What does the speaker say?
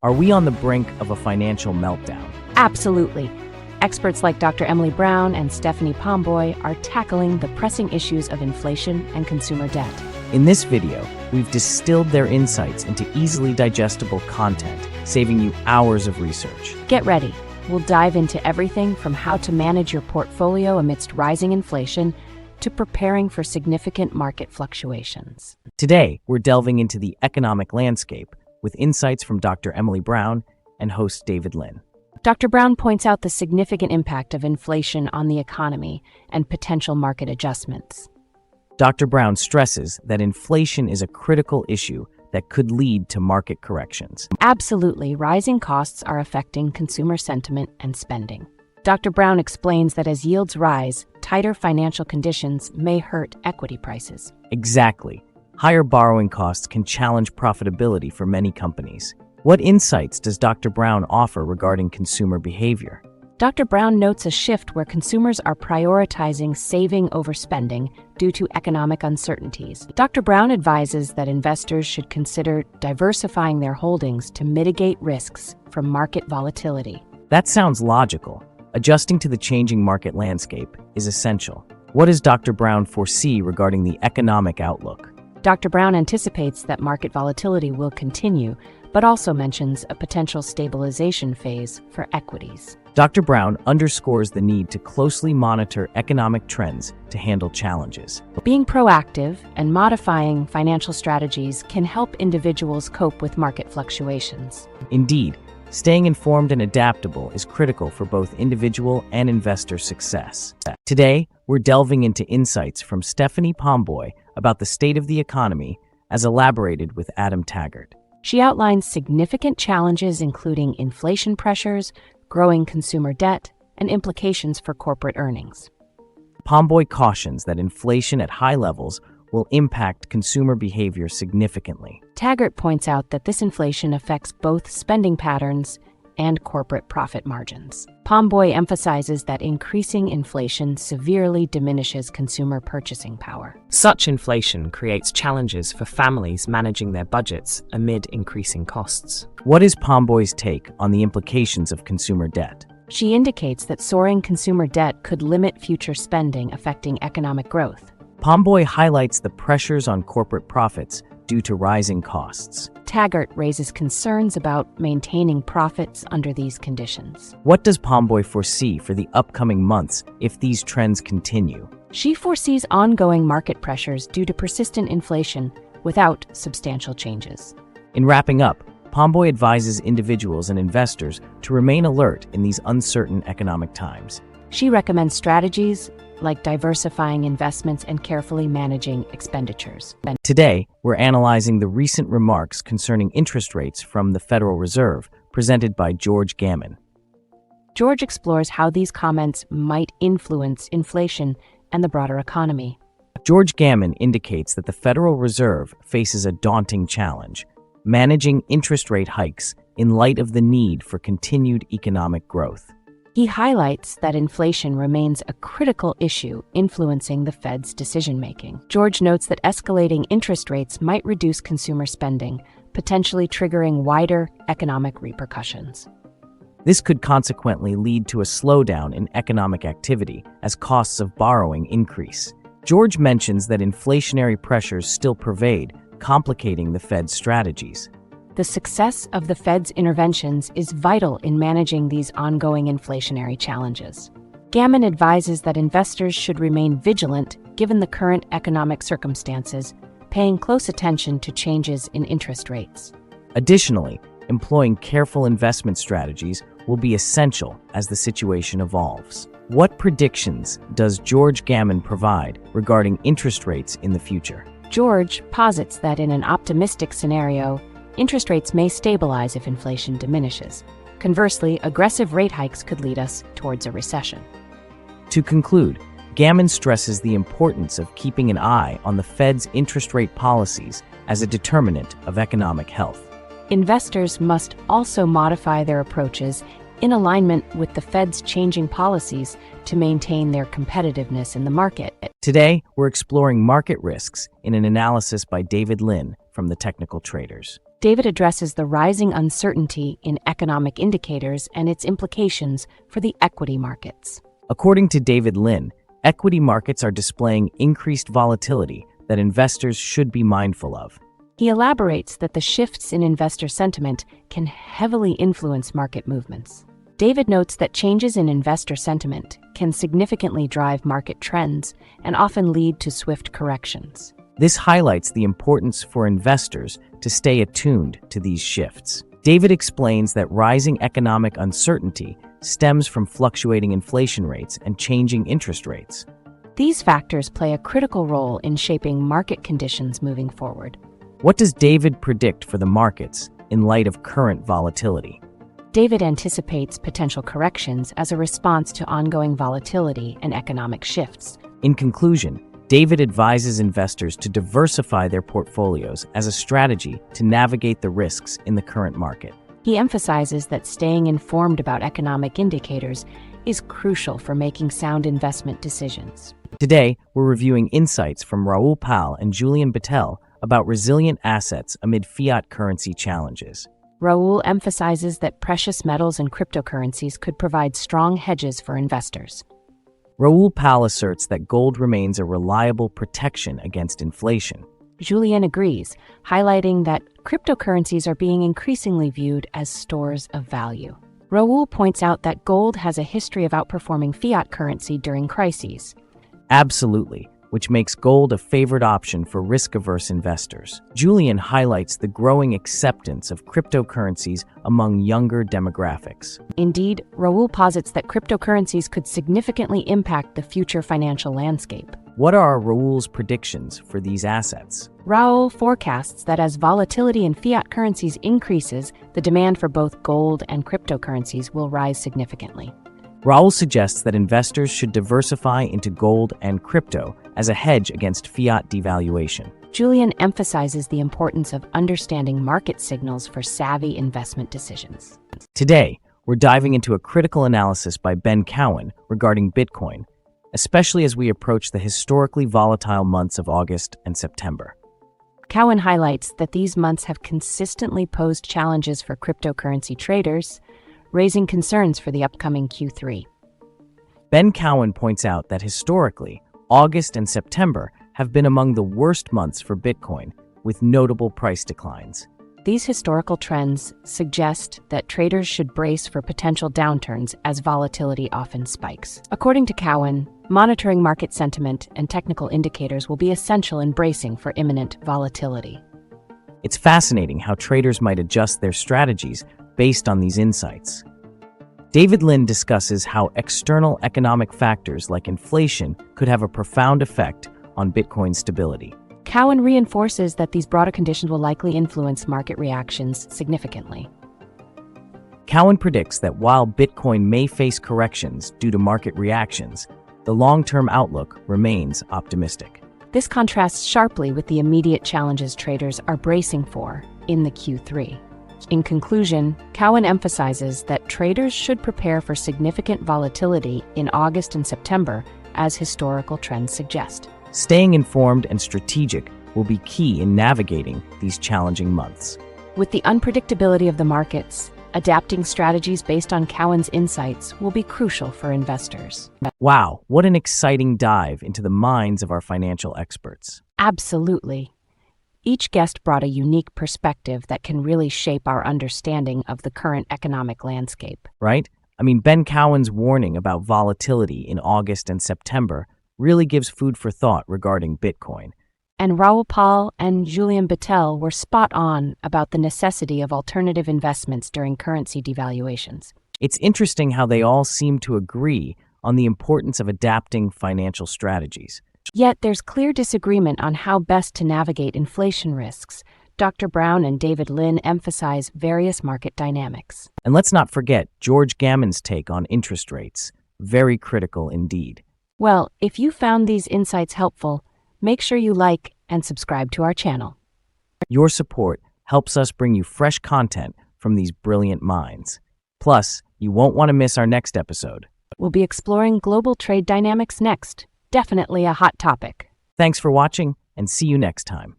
Are we on the brink of a financial meltdown? Absolutely. Experts like Dr. Emily Brown and Stephanie Pomboy are tackling the pressing issues of inflation and consumer debt. In this video, we've distilled their insights into easily digestible content, saving you hours of research. Get ready. We'll dive into everything from how to manage your portfolio amidst rising inflation to preparing for significant market fluctuations. Today, we're delving into the economic landscape with insights from Dr. Emily Brown and host David Lin. Dr. Brown points out the significant impact of inflation on the economy and potential market adjustments. Dr. Brown stresses that inflation is a critical issue that could lead to market corrections. Absolutely, rising costs are affecting consumer sentiment and spending. Dr. Brown explains that as yields rise, tighter financial conditions may hurt equity prices. Exactly. Higher borrowing costs can challenge profitability for many companies. What insights does Dr. Brown offer regarding consumer behavior? Dr. Brown notes a shift where consumers are prioritizing saving over spending due to economic uncertainties. Dr. Brown advises that investors should consider diversifying their holdings to mitigate risks from market volatility. That sounds logical. Adjusting to the changing market landscape is essential. What does Dr. Brown foresee regarding the economic outlook? Dr. Brown anticipates that market volatility will continue, but also mentions a potential stabilization phase for equities. Dr. Brown underscores the need to closely monitor economic trends to handle challenges. Being proactive and modifying financial strategies can help individuals cope with market fluctuations. Indeed, staying informed and adaptable is critical for both individual and investor success. Today, we're delving into insights from Stephanie Pomboy about the state of the economy as elaborated with Adam Taggart. She outlines significant challenges including inflation pressures, growing consumer debt, and implications for corporate earnings. Pomboy cautions that inflation at high levels will impact consumer behavior significantly. Taggart points out that this inflation affects both spending patterns and corporate profit margins. Pomboy emphasizes that increasing inflation severely diminishes consumer purchasing power. Such inflation creates challenges for families managing their budgets amid increasing costs. What is Pomboy's take on the implications of consumer debt? She indicates that soaring consumer debt could limit future spending, affecting economic growth. Pomboy highlights the pressures on corporate profits due to rising costs. Taggart raises concerns about maintaining profits under these conditions. What does Pomboy foresee for the upcoming months if these trends continue? She foresees ongoing market pressures due to persistent inflation without substantial changes. In wrapping up, Pomboy advises individuals and investors to remain alert in these uncertain economic times. She recommends strategies like diversifying investments and carefully managing expenditures. Today, we're analyzing the recent remarks concerning interest rates from the Federal Reserve, presented by George Gammon. George explores how these comments might influence inflation and the broader economy. George Gammon indicates that the Federal Reserve faces a daunting challenge, managing interest rate hikes in light of the need for continued economic growth. He highlights that inflation remains a critical issue influencing the Fed's decision-making. George notes that escalating interest rates might reduce consumer spending, potentially triggering wider economic repercussions. This could consequently lead to a slowdown in economic activity as costs of borrowing increase. George mentions that inflationary pressures still pervade, complicating the Fed's strategies. The success of the Fed's interventions is vital in managing these ongoing inflationary challenges. Gammon advises that investors should remain vigilant given the current economic circumstances, paying close attention to changes in interest rates. Additionally, employing careful investment strategies will be essential as the situation evolves. What predictions does George Gammon provide regarding interest rates in the future? George posits that in an optimistic scenario, interest rates may stabilize if inflation diminishes. Conversely, aggressive rate hikes could lead us towards a recession. To conclude, Gammon stresses the importance of keeping an eye on the Fed's interest rate policies as a determinant of economic health. Investors must also modify their approaches in alignment with the Fed's changing policies to maintain their competitiveness in the market. Today, we're exploring market risks in an analysis by David Lin from the Technical Traders. David addresses the rising uncertainty in economic indicators and its implications for the equity markets. According to David Lin, equity markets are displaying increased volatility that investors should be mindful of. He elaborates that the shifts in investor sentiment can heavily influence market movements. David notes that changes in investor sentiment can significantly drive market trends and often lead to swift corrections. This highlights the importance for investors to stay attuned to these shifts. David explains that rising economic uncertainty stems from fluctuating inflation rates and changing interest rates. These factors play a critical role in shaping market conditions moving forward. What does David predict for the markets in light of current volatility? David anticipates potential corrections as a response to ongoing volatility and economic shifts. In conclusion, David advises investors to diversify their portfolios as a strategy to navigate the risks in the current market. He emphasizes that staying informed about economic indicators is crucial for making sound investment decisions. Today, we're reviewing insights from Raoul and Julien Bittel about resilient assets amid fiat currency challenges. Raoul emphasizes that precious metals and cryptocurrencies could provide strong hedges for investors. Raoul asserts that gold remains a reliable protection against inflation. Julien agrees, highlighting that cryptocurrencies are being increasingly viewed as stores of value. Raoul points out that gold has a history of outperforming fiat currency during crises. Absolutely, which makes gold a favored option for risk-averse investors. Julien highlights the growing acceptance of cryptocurrencies among younger demographics. Indeed, Raoul posits that cryptocurrencies could significantly impact the future financial landscape. What are Raoul's predictions for these assets? Raoul forecasts that as volatility in fiat currencies increases, the demand for both gold and cryptocurrencies will rise significantly. Raoul suggests that investors should diversify into gold and crypto as a hedge against fiat devaluation. Julien emphasizes the importance of understanding market signals for savvy investment decisions. Today, we're diving into a critical analysis by Cowen regarding Bitcoin, especially as we approach the historically volatile months of August and September. Cowen highlights that these months have consistently posed challenges for cryptocurrency traders, raising concerns for the upcoming Q3. Cowen points out that historically, August and September have been among the worst months for Bitcoin, with notable price declines. These historical trends suggest that traders should brace for potential downturns as volatility often spikes. According to Cowen, monitoring market sentiment and technical indicators will be essential in bracing for imminent volatility. It's fascinating how traders might adjust their strategies based on these insights. David Lin discusses how external economic factors like inflation could have a profound effect on Bitcoin's stability. Cowen reinforces that these broader conditions will likely influence market reactions significantly. Cowen predicts that while Bitcoin may face corrections due to market reactions, the long-term outlook remains optimistic. This contrasts sharply with the immediate challenges traders are bracing for in the Q3. In conclusion, Cowen emphasizes that traders should prepare for significant volatility in August and September, as historical trends suggest. Staying informed and strategic will be key in navigating these challenging months. With the unpredictability of the markets, adapting strategies based on Cowen's insights will be crucial for investors. Wow, what an exciting dive into the minds of our financial experts. Absolutely. Each guest brought a unique perspective that can really shape our understanding of the current economic landscape. Right? Cowen's warning about volatility in August and September really gives food for thought regarding Bitcoin. And Raoul and Julien Bittel were spot on about the necessity of alternative investments during currency devaluations. It's interesting how they all seem to agree on the importance of adapting financial strategies. Yet there's clear disagreement on how best to navigate inflation risks. Dr. Brown and David Lin emphasize various market dynamics. And let's not forget George Gammon's take on interest rates. Very critical indeed. Well, if you found these insights helpful, make sure you like and subscribe to our channel. Your support helps us bring you fresh content from these brilliant minds. Plus, you won't want to miss our next episode. We'll be exploring global trade dynamics next. Definitely a hot topic. Thanks for watching, and see you next time.